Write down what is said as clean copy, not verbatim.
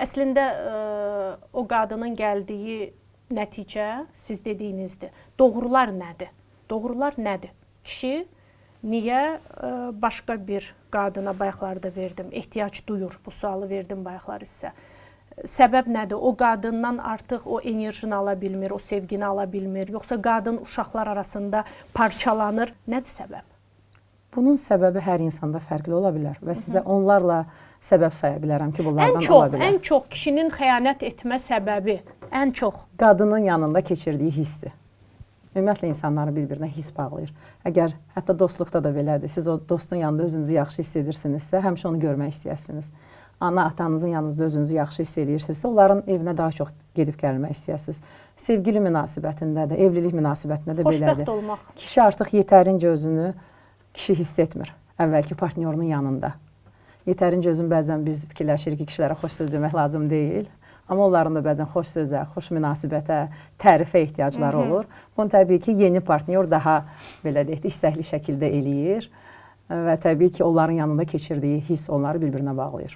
Əslində o qadının gəldiyi nəticə siz dediyinizdir. Doğrular nədir? Doğrular nədir? Kişi niyə başqa bir qadına bayaqlarda verdim, ehtiyac duyur, bu sualı verdim bayaqlar sizə. Səbəb nədir? O qadından artıq o enerjini ala bilmir, o sevgini ala bilmir, yoxsa qadın uşaqlar arasında parçalanır. Nədir səbəb? Bunun səbəbi hər insanda fərqli ola bilər və sizə onlarla səbəb saya bilərəm ki, bunlardan ola bilər. Ən çox kişinin xəyanət etmə səbəbi, ən çox qadının yanında keçirdiyi hissdir. Ümumiyyətlə insanları bir-birinə hiss bağlayır. Əgər hətta dostluqda da belədir, siz o dostun yanında özünüzü yaxşı hiss edirsinizsə, həmişə onu görmək istəyəsiniz. Ana, atanızın yanınızda özünüzü yaxşı hiss edirsinizsə, onların evinə daha çox gedib gəlmək istəyəsiniz. Sevgili münasibətində də, evlilik münasibətində də belədir. Xoşbəxt olmaq. Kişi artıq yetərincə özünü hiss etmir əvvəlki partnyorunun yanında. Yetərincə özün bəzən biz fikirləşirik ki, kişilərə xoş söz demək lazım deyil. Amma onların da bəzən xoş sözə, xoş münasibətə, tərifə ehtiyacları olur. Bunu təbii ki, yeni partnyor daha belə deyək, istəkli şəkildə eləyir və təbii ki, onların yanında keçirdiyi hiss onları bir-birinə bağlayır.